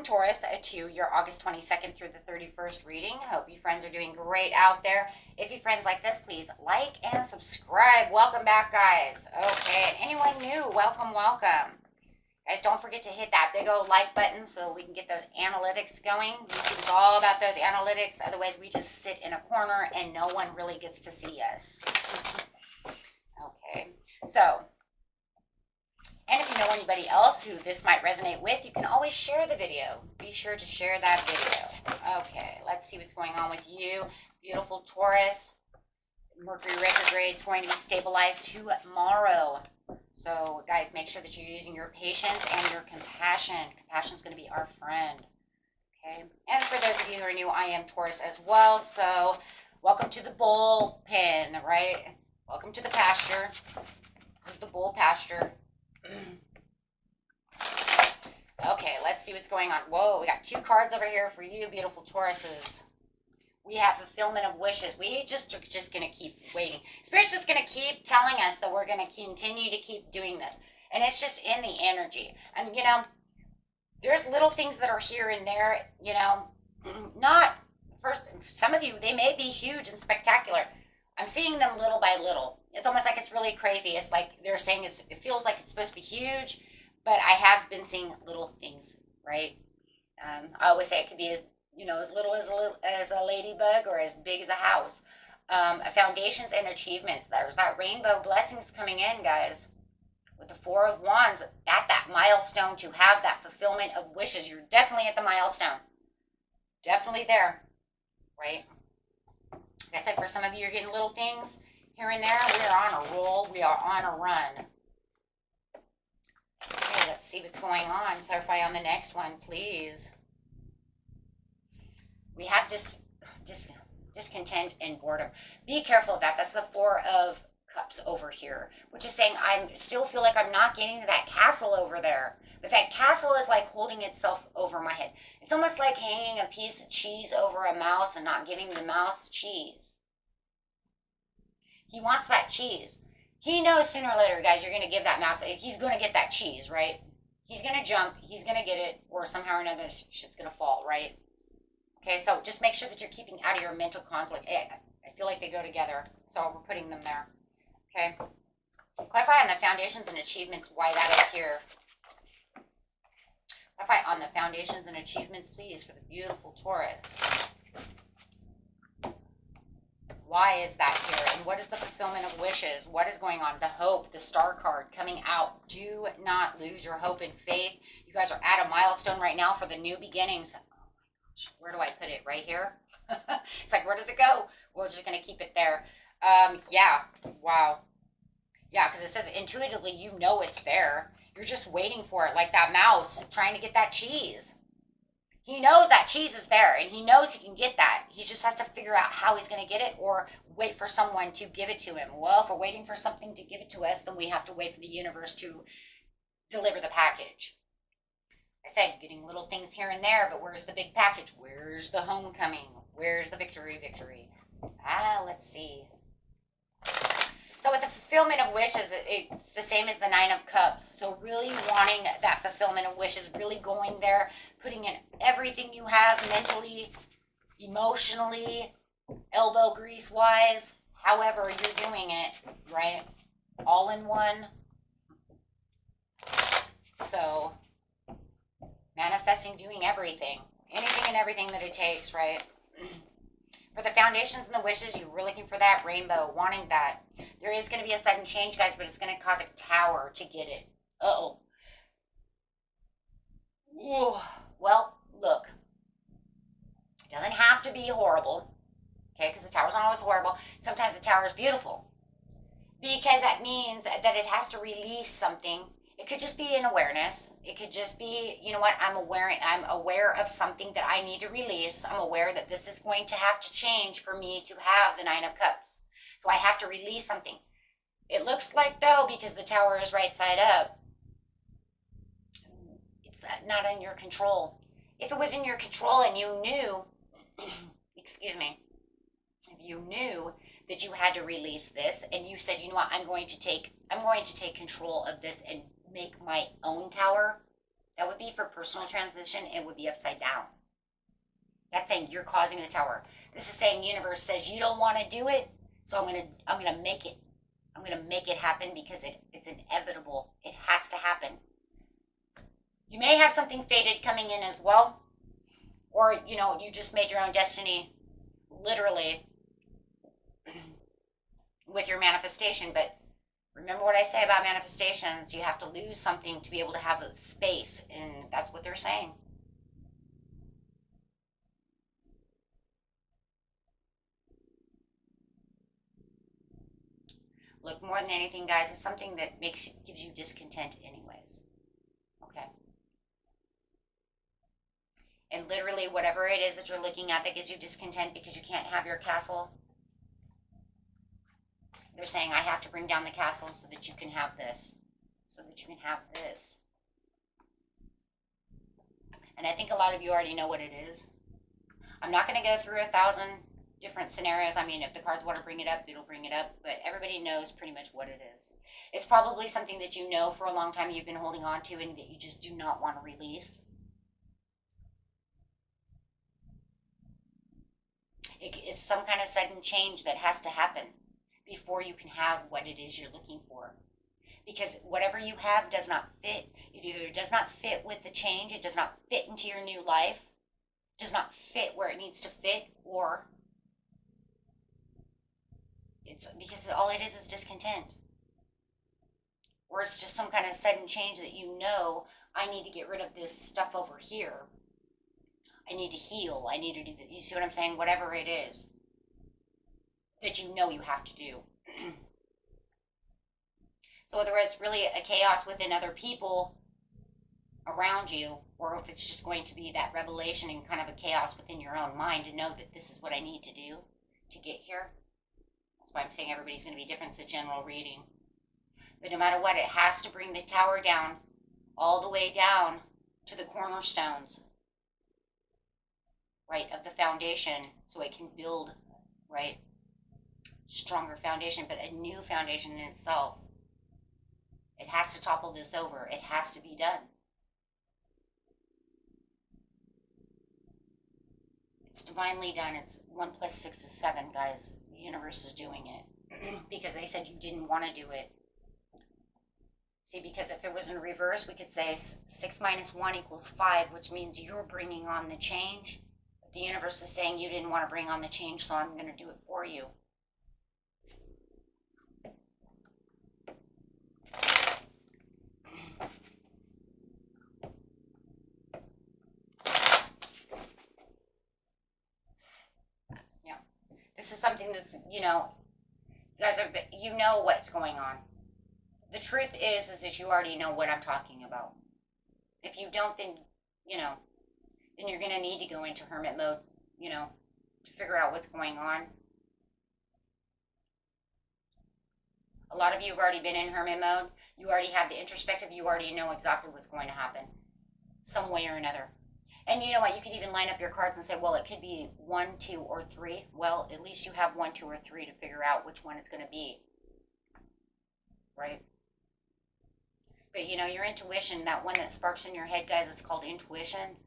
welcome Taurus to your August 22nd through the 31st reading. Hope you friends are doing great out there. If you friends like this, please like and subscribe. Welcome back, guys. Okay, and anyone new, welcome, welcome. Guys, don't forget to hit that big old like button so we can get those analytics going. YouTube's all about those analytics. Otherwise, we just sit in a corner and no one really gets to see us. Okay, so... and if you know anybody else who this might resonate with, you can always share the video. Be sure to share that video. Okay, let's see what's going on with you. Beautiful Taurus. Mercury retrograde is going to be stabilized tomorrow. So, guys, make sure that you're using your patience and your compassion. Compassion is going to be our friend. Okay, and for those of you who are new, I am Taurus as well. So, welcome to the bullpen, right? Welcome to the pasture. This is the bull pasture. Okay, let's see what's going on. Whoa, we got two cards over here for you, beautiful Tauruses. We have fulfillment of wishes. We just going to keep waiting. Spirit's just going to keep telling us that we're going to continue to keep doing this. And it's just in the energy. And, you know, there's little things that are here and there, you know, not, first, some of you, they may be huge and spectacular. I'm seeing them little by little. It's almost like it's really crazy. It's like they're saying it feels like it's supposed to be huge, but I have been seeing little things, right? I always say it could be as, you know, as little as a ladybug or as big as a house. Foundations and achievements. There's that rainbow blessings coming in, guys. With the Four of Wands at that milestone to have that fulfillment of wishes. You're definitely at the milestone. Definitely there, right? Like I said, for some of you, you're getting little things here and there. We are on a roll. We are on a run. Okay, let's see what's going on. Clarify on the next one, please. We have discontent and boredom. Be careful of that. That's the Four of Cups over here, which is saying I still feel like I'm not getting to that castle over there. But that castle is like holding itself over my head. It's almost like hanging a piece of cheese over a mouse and not giving the mouse cheese. He wants that cheese. He knows sooner or later, guys, you're going to give that mouse, he's going to get that cheese, right? He's going to jump, he's going to get it, or somehow or another, shit's going to fall, right? Okay, so just make sure that you're keeping out of your mental conflict. I feel like they go together, so we're putting them there. Okay. Clarify on the foundations and achievements why that is here. Clarify on the foundations and achievements, please, for the beautiful Taurus. Why is that here? And what is the fulfillment of wishes? What is going on? The hope, the star card coming out. Do not lose your hope and faith. You guys are at a milestone right now for the new beginnings. Oh my gosh, where do I put it? Right here? It's like, where does it go? We're just going to keep it there. Yeah. Wow. Yeah, because it says intuitively you know it's there. You're just waiting for it, like that mouse trying to get that cheese. He knows that cheese is there, and he knows he can get that. He just has to figure out how he's going to get it or wait for someone to give it to him. Well, if we're waiting for something to give it to us, then we have to wait for the universe to deliver the package. I said, getting little things here and there, but where's the big package? Where's the homecoming? Where's the victory? Let's see. So with the fulfillment of wishes, it's the same as the Nine of Cups. So really wanting that fulfillment of wishes, really going there, putting in everything you have mentally, emotionally, elbow grease-wise, however you're doing it, right? All in one. So manifesting, doing everything. Anything and everything that it takes, right? For the foundations and the wishes, you were looking for that rainbow, wanting that. There is going to be a sudden change, guys, but it's going to cause a tower to get it. Uh-oh. Ooh. Well, look. It doesn't have to be horrible, okay, because the tower's not always horrible. Sometimes the tower is beautiful, because that means that it has to release something. It could just be an awareness. It could just be, you know what, I'm aware of something that I need to release. I'm aware that this is going to have to change for me to have the Nine of Cups. So I have to release something. It looks like, though, because the tower is right side up, it's not in your control. If it was in your control and you knew, excuse me, if you knew that you had to release this and you said, you know what, I'm going to take control of this and make my own tower, That would be for personal transition. It would be upside down. That's saying you're causing the tower. This is saying universe says you don't want to do it, so I'm gonna make it. I'm gonna make it happen because it's inevitable. It has to happen. You may have something fated coming in as well, or you just made your own destiny, literally, with your manifestation. But remember what I say about manifestations: you have to lose something to be able to have a space, and that's what they're saying. Look, more than anything, guys, it's something that gives you discontent anyways. Okay? And literally, whatever it is that you're looking at that gives you discontent because you can't have your castle, they're saying, I have to bring down the castle so that you can have this. So that you can have this. And I think a lot of you already know what it is. I'm not going to go through 1,000 different scenarios. I mean, if the cards want to bring it up, it'll bring it up. But everybody knows pretty much what it is. It's probably something that you know for a long time you've been holding on to and that you just do not want to release. It's some kind of sudden change that has to happen before you can have what it is you're looking for. Because whatever you have does not fit. It either does not fit with the change, it does not fit into your new life, does not fit where it needs to fit, or it's because all it is discontent. Or it's just some kind of sudden change that I need to get rid of this stuff over here. I need to heal. I need to do this. You see what I'm saying? Whatever it is that you have to do. So whether it's really a chaos within other people around you, or if it's just going to be that revelation and kind of a chaos within your own mind to know that this is what I need to do to get here. That's why I'm saying everybody's going to be different. It's a general reading. But no matter what, it has to bring the tower down, all the way down to the cornerstones, right, of the foundation, so it can build, right, stronger foundation, but a new foundation in itself. It has to topple this over. It has to be done. It's divinely done. It's 1 + 6 is 7, guys. The universe is doing it because they said you didn't want to do it. See, because if it was in reverse, we could say 6 - 1 = 5, which means you're bringing on the change. But the universe is saying you didn't want to bring on the change, so I'm going to do it for you. This is something that's, you guys know what's going on. The truth is that you already know what I'm talking about. If you don't, then you're going to need to go into hermit mode, to figure out what's going on. A lot of you have already been in hermit mode. You already have the introspective. You already know exactly what's going to happen some way or another. And you know what? You could even line up your cards and say, well, it could be 1, 2, or 3. Well, at least you have 1, 2, or 3 to figure out which one it's going to be. Right? But, your intuition, that one that sparks in your head, guys, is called intuition.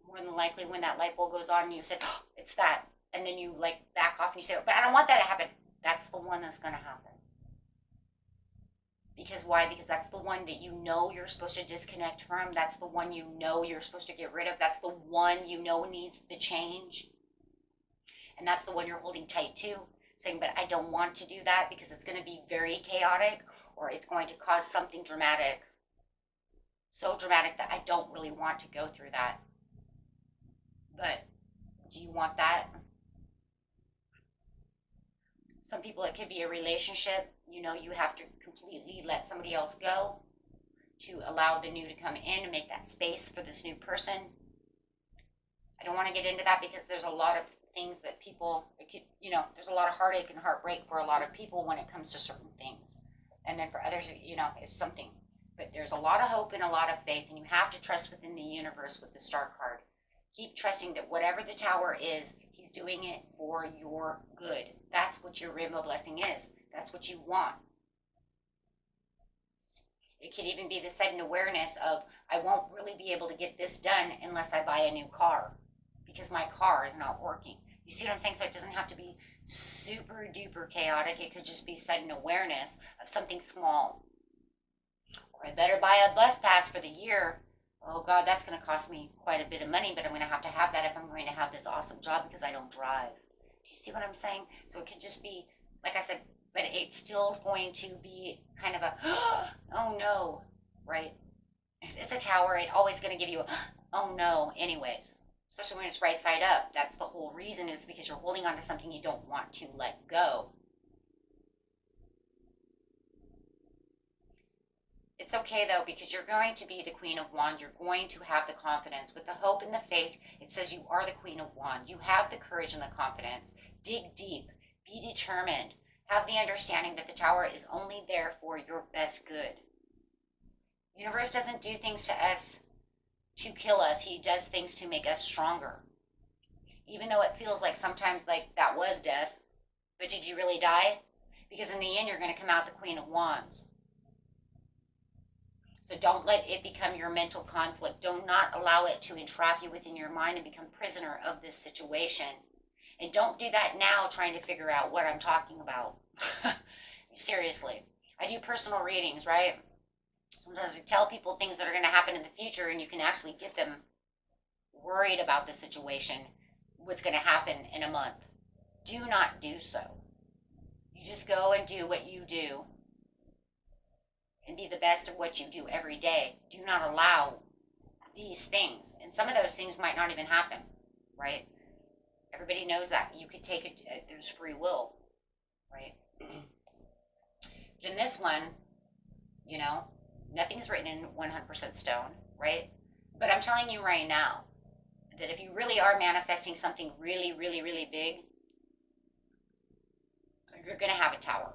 More than likely, when that light bulb goes on and you say, oh, it's that. And then you, back off and you say, but I don't want that to happen. That's the one that's going to happen. Because why? Because that's the one that you're supposed to disconnect from. That's the one you're supposed to get rid of. That's the one needs the change. And that's the one you're holding tight to, saying, but I don't want to do that because it's going to be very chaotic, or it's going to cause something dramatic. So dramatic that I don't really want to go through that. But do you want that? Some people, it could be a relationship. You have to completely let somebody else go to allow the new to come in and make that space for this new person. I don't want to get into that because there's a lot of things that people, there's a lot of heartache and heartbreak for a lot of people when it comes to certain things. And then for others, it's something. But there's a lot of hope and a lot of faith, and you have to trust within the universe with the Star card. Keep trusting that whatever the tower is, he's doing it for your good. That's what your rainbow blessing is. That's what you want. It could even be the sudden awareness of, I won't really be able to get this done unless I buy a new car because my car is not working. You see what I'm saying? So it doesn't have to be super duper chaotic. It could just be sudden awareness of something small. Or I better buy a bus pass for the year. Oh God, that's going to cost me quite a bit of money, but I'm going to have that if I'm going to have this awesome job because I don't drive. Do you see what I'm saying? So it could just be, like I said, but it still is going to be kind of a, oh no, right? If it's a tower, it's always going to give you a, oh no, anyways. Especially when it's right side up. That's the whole reason, is because you're holding on to something you don't want to let go. It's okay though, because you're going to be the Queen of Wands. You're going to have the confidence. With the hope and the faith, it says you are the Queen of Wands. You have the courage and the confidence. Dig deep. Be determined. Have the understanding that the tower is only there for your best good. The universe doesn't do things to us to kill us. He does things to make us stronger. Even though it feels like sometimes like that was death. But did you really die? Because in the end, you're going to come out the Queen of Wands. So don't let it become your mental conflict. Do not allow it to entrap you within your mind and become prisoner of this situation. And don't do that now trying to figure out what I'm talking about. Seriously. I do personal readings, right? Sometimes we tell people things that are going to happen in the future, and you can actually get them worried about the situation, what's going to happen in a month. Do not do so. You just go and do what you do and be the best of what you do every day. Do not allow these things. And some of those things might not even happen, right? Everybody knows that. You could take it, there's free will, right? But in this one, you know, nothing's written in 100% stone, right? But I'm telling you right now that if you really are manifesting something really, really, really big, you're going to have a tower.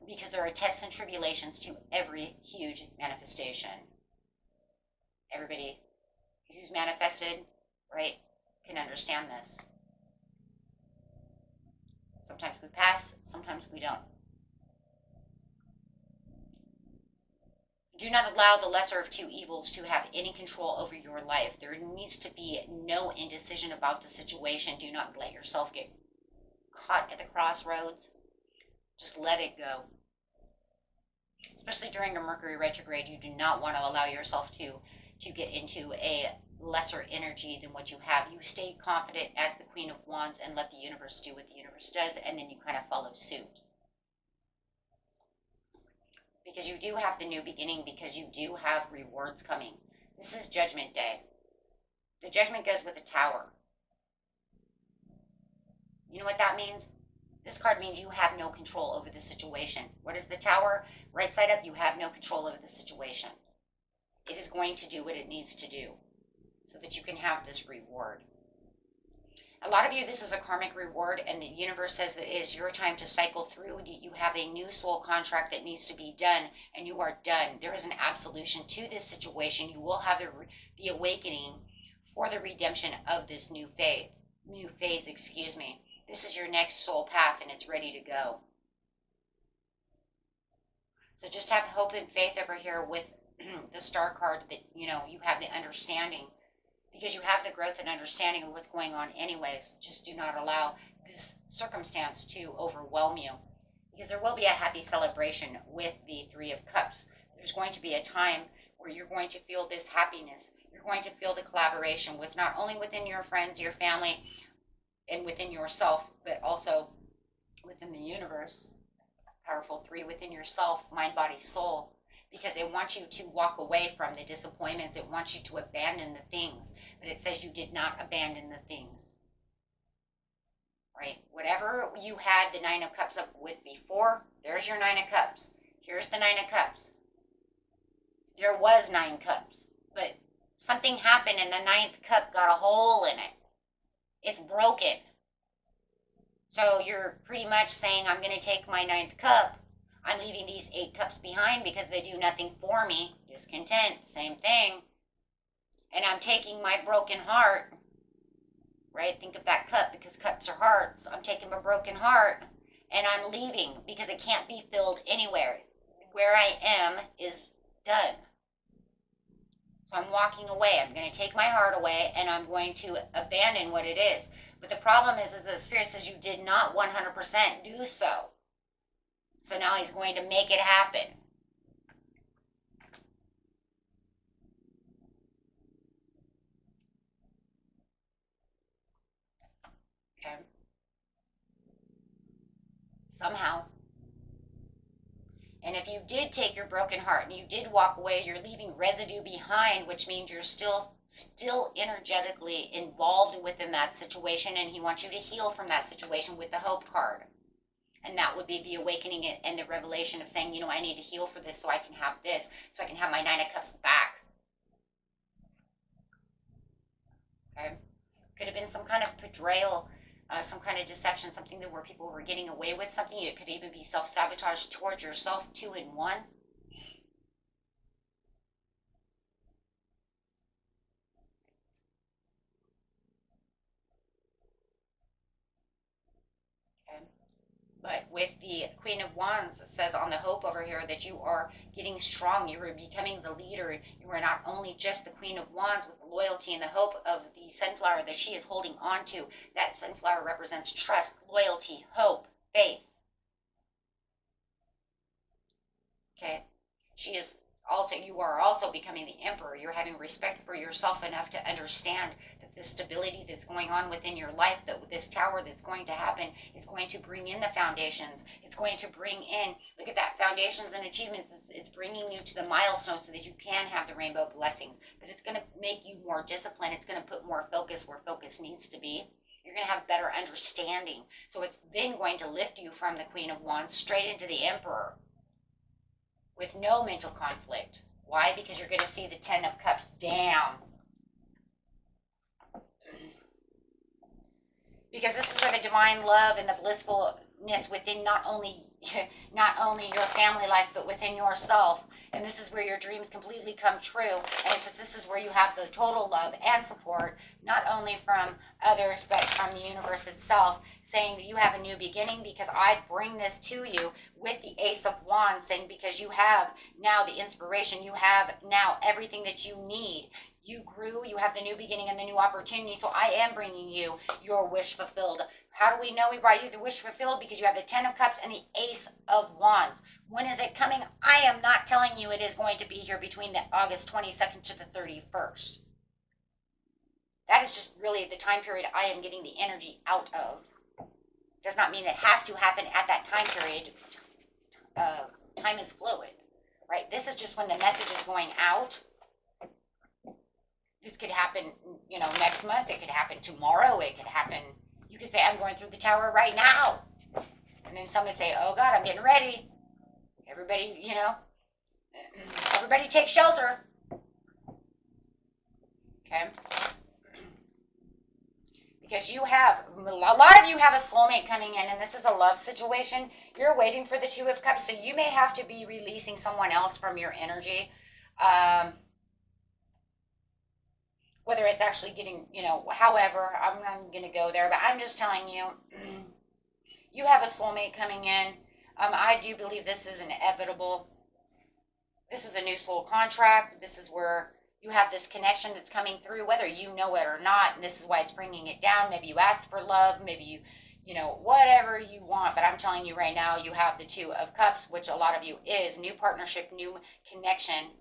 Because there are tests and tribulations to every huge manifestation. Everybody who's manifested, right, can understand this. Sometimes we pass, sometimes we don't. Do not allow the lesser of two evils to have any control over your life. There needs to be no indecision about the situation. Do not let yourself get caught at the crossroads. Just let it go. Especially during a Mercury retrograde, you do not want to allow yourself to get into a lesser energy than what you have. You stay confident as the Queen of Wands and let the universe do what the universe does, and then you kind of follow suit. Because you do have the new beginning, because you do have rewards coming. This is Judgment Day. The judgment goes with a tower. You know what that means? This card means you have no control over the situation. What is the tower? Right side up, you have no control over the situation. It is going to do what it needs to do so that you can have this reward. A lot of you, this is a karmic reward, and the universe says that it is your time to cycle through. You have a new soul contract that needs to be done, and you are done. There is an absolution to this situation. You will have the awakening for the redemption of this new phase. This is your next soul path, and it's ready to go. So just have hope and faith over here with the star card that, you know, you have the understanding, because you have the growth and understanding of what's going on anyways. Just do not allow this circumstance to overwhelm you, because there will be a happy celebration with the Three of Cups. There's going to be a time where you're going to feel this happiness. You're going to feel the collaboration with not only within your friends, your family, and within yourself, but also within the universe. Powerful three within yourself, mind, body, soul. Because it wants you to walk away from the disappointments. It wants you to abandon the things. But it says you did not abandon the things. Right? Whatever you had the Nine of Cups up with before, there's your Nine of Cups. Here's the Nine of Cups. There was 9 cups. But something happened and the 9th cup got a hole in it. It's broken. So you're pretty much saying, I'm going to take my 9th cup. I'm leaving these 8 cups behind because they do nothing for me. Discontent, same thing. And I'm taking my broken heart, right? Think of that cup, because cups are hearts. I'm taking my broken heart and I'm leaving because it can't be filled anywhere. Where I am is done. So I'm walking away. I'm going to take my heart away and I'm going to abandon what it is. But the problem is the Spirit says you did not 100% do so. So now he's going to make it happen. Okay. Somehow. And if you did take your broken heart and you did walk away, you're leaving residue behind, which means you're still energetically involved within that situation, and he wants you to heal from that situation with the hope card. And that would be the awakening and the revelation of saying, I need to heal for this so I can have this, so I can have my 9 of Cups back. Okay? Could have been some kind of betrayal, some kind of deception, something that where people were getting away with something. It could even be self-sabotage towards yourself, 2 in 1. Okay. But with the Queen of Wands, it says on the hope over here that you are getting strong. You are becoming the leader. You are not only just the Queen of Wands with the loyalty and the hope of the sunflower that she is holding on to. That sunflower represents trust, loyalty, hope, faith. Okay. You are also becoming the emperor. You're having respect for yourself enough to understand that the stability that's going on within your life, that this tower that's going to happen, is going to bring in the foundations. It's going to bring in, look at that, foundations and achievements. It's bringing you to the milestones so that you can have the rainbow blessings. But it's going to make you more disciplined. It's going to put more focus where focus needs to be. You're going to have better understanding. So it's then going to lift you from the Queen of Wands straight into the Emperor, with no mental conflict. Why? Because you're going to see the 10 of Cups down. Because this is where the divine love and the blissfulness within not only your family life, but within yourself. And this is where your dreams completely come true. And it says this is where you have the total love and support, not only from others, but from the universe itself, saying that you have a new beginning because I bring this to you with the Ace of Wands, saying because you have now the inspiration, you have now everything that you need. You grew, you have the new beginning and the new opportunity. So I am bringing you your wish fulfilled. How do we know we brought you the wish fulfilled? Because you have the 10 of Cups and the Ace of Wands. When is it coming? I am not telling you it is going to be here between the August 22nd to the 31st. That is just really the time period I am getting the energy out of. Does not mean it has to happen at that time period. Time is fluid, right? This is just when the message is going out. This could happen, next month. It could happen tomorrow. It could happen. You could say, I'm going through the tower right now. And then someone say, oh God, I'm getting ready. Everybody, everybody take shelter. Okay? Because a lot of you have a soulmate coming in, and this is a love situation. You're waiting for the 2 of Cups, so you may have to be releasing someone else from your energy. Whether it's actually getting, however, I'm not going to go there, but I'm just telling you, you have a soulmate coming in. I do believe this is inevitable. This is a new soul contract. This is where you have this connection that's coming through, whether you know it or not, and this is why it's bringing it down. Maybe you asked for love, maybe whatever you want, but I'm telling you right now, you have the 2 of Cups, which a lot of you is new partnership, new connection.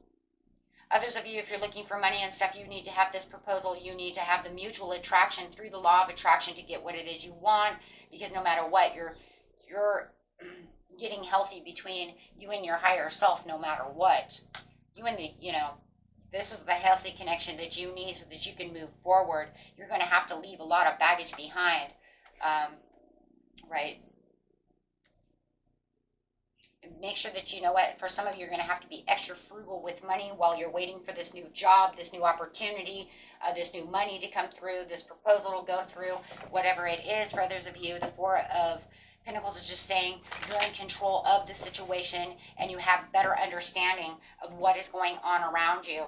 Others of you, if you're looking for money and stuff, you need to have this proposal. You need to have the mutual attraction through the law of attraction to get what it is you want, because no matter what, you're getting healthy between you and your higher self, no matter what. You and this is the healthy connection that you need so that you can move forward. You're going to have to leave a lot of baggage behind, right? Make sure that for some of you, you're going to have to be extra frugal with money while you're waiting for this new job, this new opportunity, this new money to come through, this proposal to go through, whatever it is. For others of you, the 4 of Pentacles is just saying you're in control of the situation and you have better understanding of what is going on around you,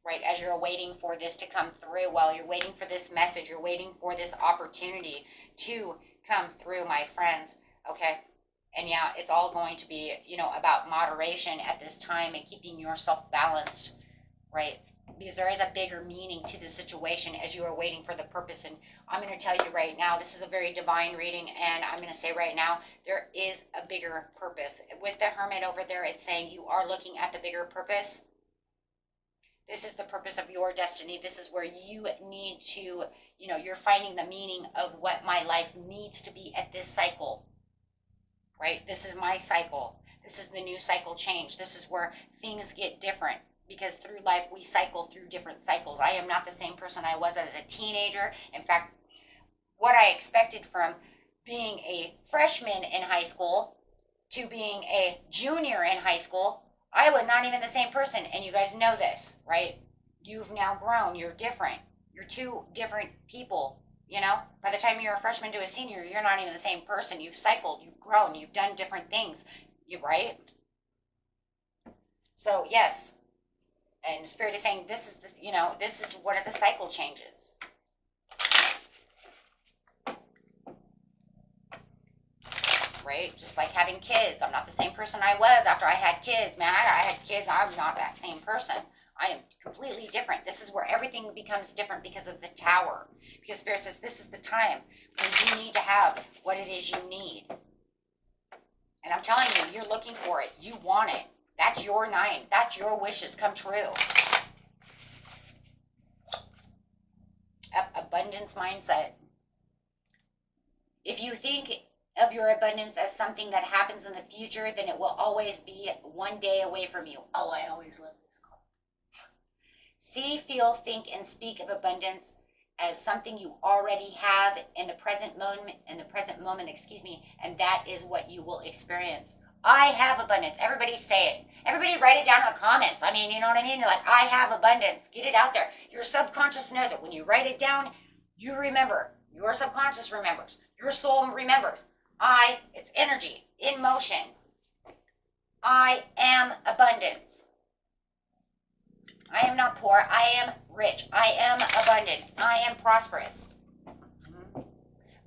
right? As you're waiting for this to come through, while you're waiting for this message, you're waiting for this opportunity to come through, my friends, okay? And yeah, it's all going to be, about moderation at this time and keeping yourself balanced, right? because there is a bigger meaning to the situation as you are waiting for the purpose. And I'm going to tell you right now, this is a very divine reading, and I'm going to say right now, there is a bigger purpose. With the Hermit over there, it's saying you are looking at the bigger purpose. This is the purpose of your destiny. This is where you need to, you're finding the meaning of what my life needs to be at this cycle, right? This is my cycle. This is the new cycle change. This is where things get different, because through life, we cycle through different cycles. I am not the same person I was as a teenager. In fact, what I expected from being a freshman in high school to being a junior in high school, I was not even the same person. And you guys know this, right? You've now grown. You're different. You're two different people, By the time you're a freshman to a senior, you're not even the same person. You've cycled. You've grown. You've done different things. Right? So, yes. And Spirit is saying this is one of the cycle changes. Right? Just like having kids. I'm not the same person I was after I had kids. Man, I had kids. I'm not that same person. I am completely different. This is where everything becomes different because of the Tower. Because Spirit says this is the time when you need to have what it is you need. And I'm telling you, you're looking for it. You want it. That's your 9. That's your wishes come true. Abundance mindset. If you think of your abundance as something that happens in the future, then it will always be one day away from you. Oh, I always love this card. See, feel, think, and speak of abundance as something you already have in the present moment, and that is what you will experience. I have abundance. Everybody say it. Everybody write it down in the comments. I mean, you know what I mean? You're like, I have abundance. Get it out there. Your subconscious knows it. When you write it down, you remember. Your subconscious remembers. Your soul remembers. It's energy in motion. I am abundance. I am not poor. I am rich. I am abundant. I am prosperous.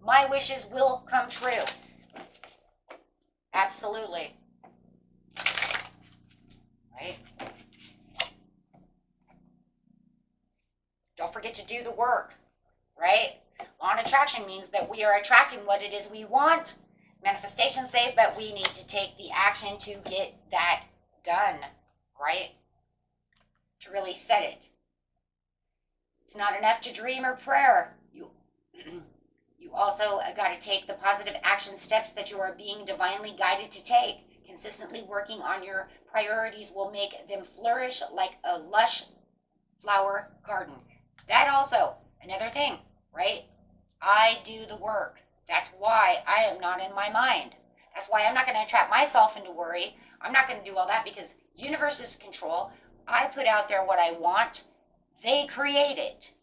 My wishes will come true. Absolutely. Right? Don't forget to do the work. Right? Law of attraction means that we are attracting what it is we want. Manifestations say, but we need to take the action to get that done. Right? To really set it. It's not enough to dream or prayer. You also got to take the positive action steps that you are being divinely guided to take. Consistently working on your priorities will make them flourish like a lush flower garden. That also, another thing, right? I do the work. That's why I am not in my mind. That's why I'm not going to trap myself into worry. I'm not going to do all that, because universe is control. I put out there what I want. They create it.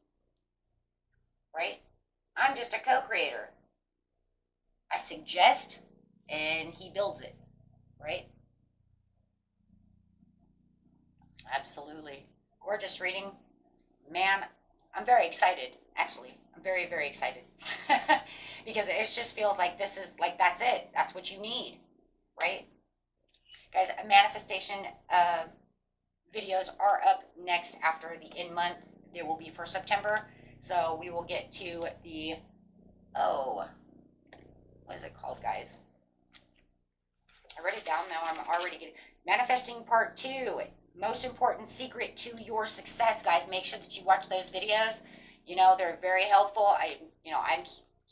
Right? I'm just a co-creator. I suggest, and he builds it. Right? Absolutely. Gorgeous reading. Man, I'm very excited, actually. I'm very, very excited. Because it just feels like this is, like, that's it. That's what you need. Right? Guys, manifestation videos are up next after the in-month. They will be for September. So we will get to the, what is it called, guys? I wrote it down now. I'm already getting, manifesting part 2. Most important secret to your success, guys. Make sure that you watch those videos. They're very helpful. I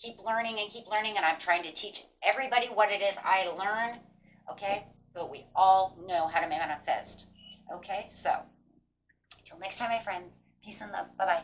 keep learning, and I'm trying to teach everybody what it is I learn. Okay? So we all know how to manifest. Okay? So, until next time, my friends. Peace and love. Bye-bye.